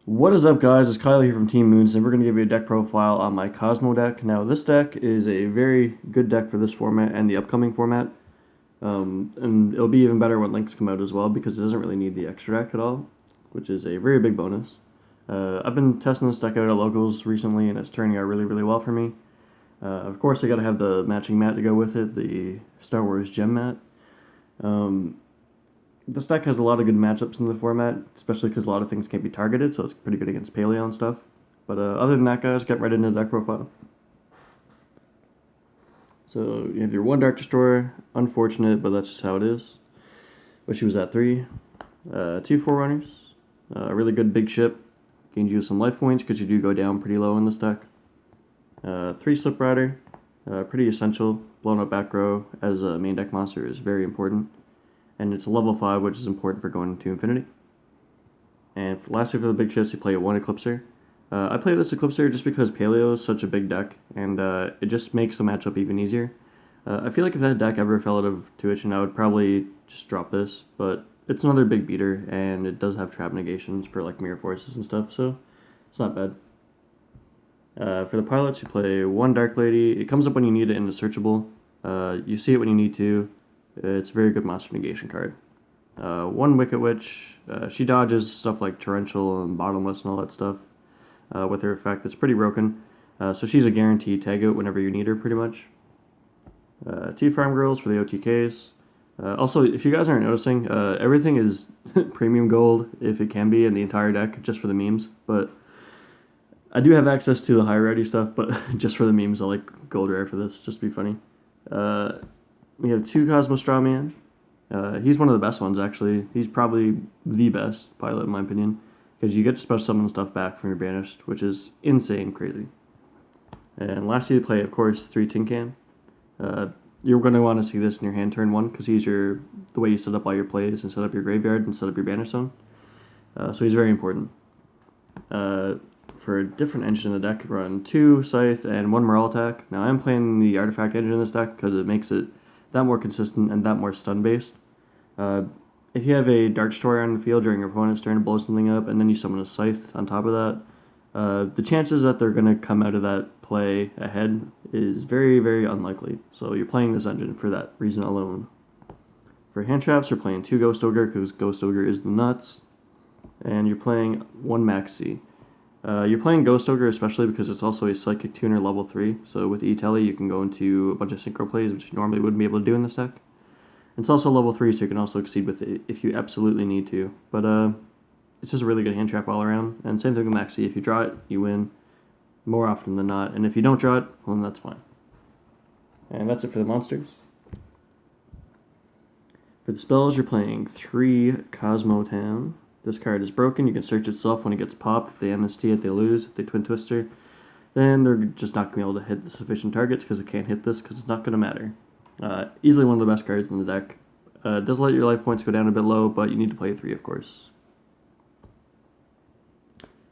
What is up, guys? It's Kyle here from Team Moons, and we're going to give you a deck profile on my Kozmo deck. Now, this deck is a very good deck for this format and the upcoming format, and it'll be even better when links come out as well because it doesn't really need the extra deck at all, which is a very big bonus. I've been testing this deck out at locals recently, and it's turning out really, really well for me. Of course, I got to have the matching mat to go with it, the Star Wars Gem mat. Um, this deck has a lot of good matchups in the format, especially because a lot of things can't be targeted, so it's pretty good against Paleo and stuff. But other than that, guys, get right into the deck profile. So you have your one Dark Destroyer, unfortunate, but that's just how it is. Wish he was at 3. 2 Forerunners, a really good big ship, gains you some life points because you do go down pretty low in this deck. 3 Slip Rider, pretty essential, blown up back row as a main deck monster is very important. And it's a level 5, which is important for going to Infinity. And lastly, for the big ships, you play a 1 Eclipser. I play this Eclipser just because Paleo is such a big deck, and it just makes the matchup even easier. I feel like if that deck ever fell out of tuition, I would probably just drop this, but it's another big beater, and it does have trap negations for like mirror forces and stuff, so it's not bad. For the pilots, you play 1 Dark Lady. It comes up when you need it in the searchable. You see it when you need to. It's a very good monster negation card. 1 Wicked Witch. She dodges stuff like Torrential and Bottomless and all that stuff. With her effect, it's pretty broken. So she's a guaranteed tag out whenever you need her, pretty much. 2 Farm Girls for the OTKs. Also, if you guys aren't noticing, everything is premium gold, if it can be, in the entire deck, just for the memes. But I do have access to the high rarity stuff, but just for the memes, I like gold rare for this, just to be funny. We have 2 Kozmo Strawman. He's one of the best ones, actually. He's probably the best pilot, in my opinion, because you get to special summon stuff back from your banished, which is insane crazy. And lastly, you play, of course, 3 Tin Can. You're going to want to see this in your hand turn 1, because he's the way you set up all your plays and set up your graveyard and set up your banish zone. So he's very important. For a different engine in the deck, run 2 Scythe and 1 Morale Attack. Now, I'm playing the Artifact engine in this deck because it makes it that more consistent and that more stun based. If you have a Dark Destroyer on the field during your opponent's turn to blow something up, and then you summon a Scythe on top of that, the chances that they're going to come out of that play ahead is very, very unlikely. So you're playing this engine for that reason alone. For hand traps, you're playing 2 Ghost Ogre because Ghost Ogre is the nuts, and you're playing 1 Maxi. You're playing Ghost Ogre especially because it's also a Psychic Tuner level 3, so with E-Tele you can go into a bunch of synchro plays, which you normally wouldn't be able to do in this deck. It's also level 3, so you can also exceed with it if you absolutely need to. But it's just a really good hand trap all around, and same thing with Maxi. If you draw it, you win more often than not, and if you don't draw it, well, then that's fine. And that's it for the monsters. For the spells, you're playing 3 Kozmo Town. This card is broken. You can search itself when it gets popped. If they amnesty it, they lose. If they Twin Twister, then they're just not going to be able to hit the sufficient targets because it can't hit this because it's not going to matter. Easily one of the best cards in the deck. Does let your life points go down a bit low, but you need to play 3, of course.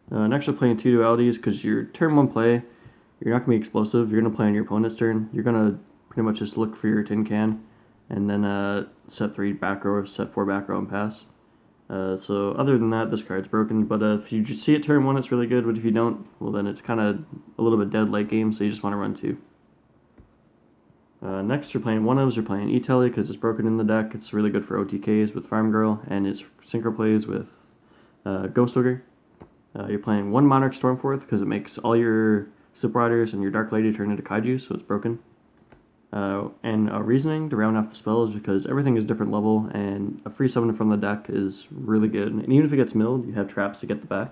Next, we're playing 2 dualities because your turn 1 play, you're not going to be explosive. You're going to play on your opponent's turn. You're going to pretty much just look for your tin can and then set 3 back row, set 4 back row, and pass. So other than that, this card's broken, but if you just see it turn 1, it's really good, but if you don't, well then it's kind of a little bit dead late game, so you just want to run 2. Next, you're playing 1-ofs, you're playing E-Tele because it's broken in the deck. It's really good for OTKs with Farm Girl, and it's synchro plays with Ghost Ogre. You're playing 1 Monarch Stormforth because it makes all your Slip Riders and your Dark Lady turn into Kaiju, so it's broken. And reasoning to round off the spell is because everything is different level, and a free summon from the deck is really good. And even if it gets milled, you have traps to get the back.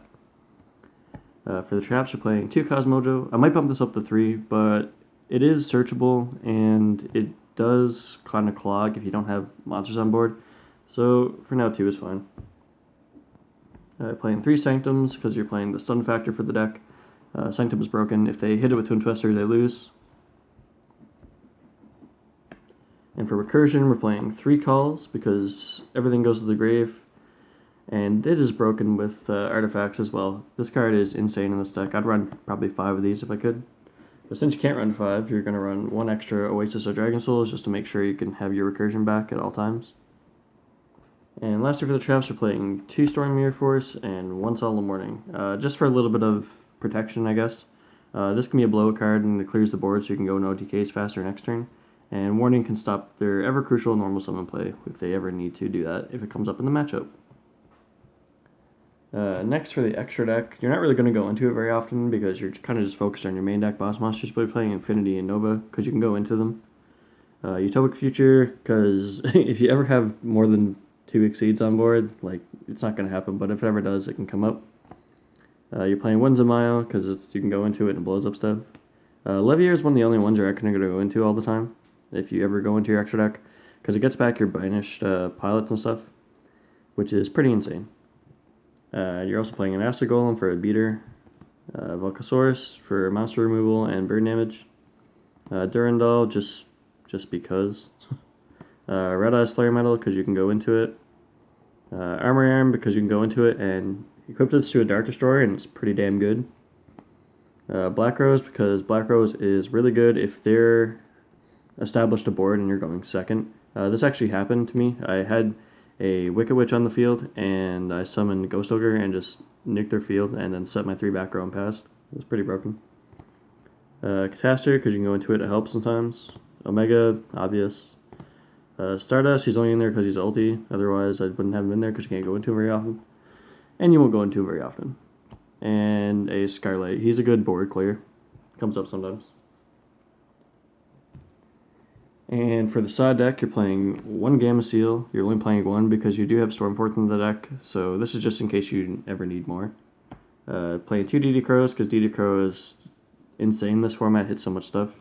For the traps, you're playing 2 Cosmojo. I might bump this up to 3, but it is searchable, and it does kind of clog if you don't have monsters on board. So for now, 2 is fine. Playing 3 Sanctums because you're playing the stun factor for the deck. Sanctum is broken. If they hit it with Twin Twister, they lose. And for recursion, we're playing 3 calls because everything goes to the grave. And it is broken with artifacts as well. This card is insane in this deck. I'd run probably 5 of these if I could. But since you can't run 5, you're going to run 1 extra Oasis or Dragon Souls just to make sure you can have your recursion back at all times. And lastly for the traps, we're playing 2 Storm Mirror Force and 1 Solemn Warning. Just for a little bit of protection, I guess. This can be a blowout card and it clears the board so you can go in OTKs faster next turn. And Warning can stop their ever crucial normal summon play if they ever need to do that if it comes up in the matchup. Next for the extra deck, you're not really going to go into it very often because you're kind of just focused on your main deck boss monsters, but you're playing Infinity and Nova because you can go into them. Utopic Future, because if you ever have more than 2 Exceeds on board, like, it's not going to happen, but if it ever does, it can come up. You're playing Winds of Mile, because you can go into it and it blows up stuff. Levier is one of the only ones you're actually going to go into all the time, if you ever go into your extra deck, because it gets back your banished pilots and stuff, which is pretty insane. You're also playing an Acid Golem for a beater, Volcasaurus for monster removal and burn damage, Durandal just because, Red Eyes Flare Metal because you can go into it, Armor Arm because you can go into it and equip this to a Dark Destroyer and it's pretty damn good. Black Rose because Black Rose is really good if they're established a board and you're going second. This actually happened to me. I had a Wicked Witch on the field, and I summoned Ghost Ogre and just nuked their field and then set my 3 back row and passed. It was pretty broken. Catastor, because you can go into it, it helps sometimes. Omega, obvious. Stardust, he's only in there because he's ulti, otherwise I wouldn't have him in there because you can't go into him very often. And you won't go into him very often. And a Skylight, he's a good board clear. Comes up sometimes. And for the side deck, you're playing 1 Gamma Seal. You're only playing 1 because you do have Stormforth in the deck, so this is just in case you ever need more. Playing 2 DD Crows because DD Crow is insane. This format hits so much stuff.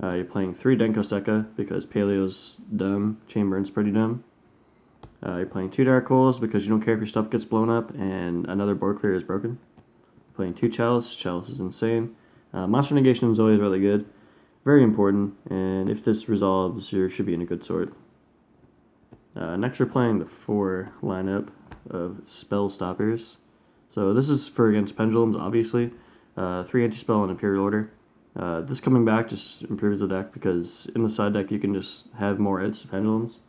You're playing 3 Denko Sekka because Paleo's dumb, Chamberson's pretty dumb. You're playing 2 Dark Holes because you don't care if your stuff gets blown up and another board clear is broken. Playing 2 Chalice. Chalice is insane. Monster Negation is always really good. Very important, and if this resolves, you should be in a good sort. Next we're playing the 4 lineup of Spell Stoppers. So this is for against Pendulums, obviously. 3 Anti-Spell and Imperial Order. This coming back just improves the deck because in the side deck you can just have more edge to Pendulums.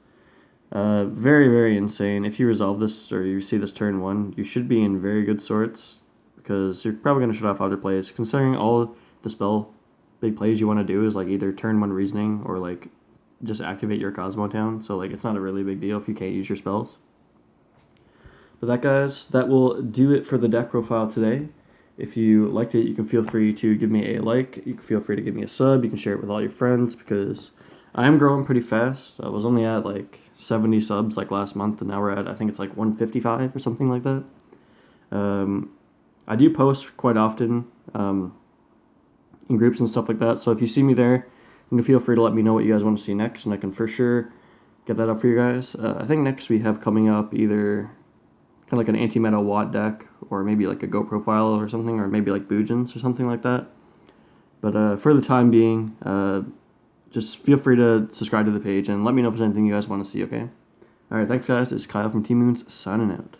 Very, very insane. If you resolve this, or you see this turn 1, you should be in very good sorts because you're probably going to shut off other plays. Considering all the spell big plays you want to do is like either turn 1 reasoning or like just activate your Kozmo town, so like it's not a really big deal if you can't use your spells. But that, guys, that will do it for the deck profile today. If you liked it, you can feel free to give me a like, you can feel free to give me a sub, you can share it with all your friends because I am growing pretty fast. I was only at like 70 subs like last month and now we're at, I think it's like 155 or something like that. I do post quite often in groups and stuff like that, so if you see me there, you can feel free to let me know what you guys want to see next, and I can for sure get that up for you guys. I think next we have coming up either kind of like an anti-meta Watt deck, or maybe like a Go profile or something, or maybe like Boojins or something like that. But for the time being, just feel free to subscribe to the page and let me know if there's anything you guys want to see, okay? Alright, thanks guys, it's Kyle from T-Moons, signing out.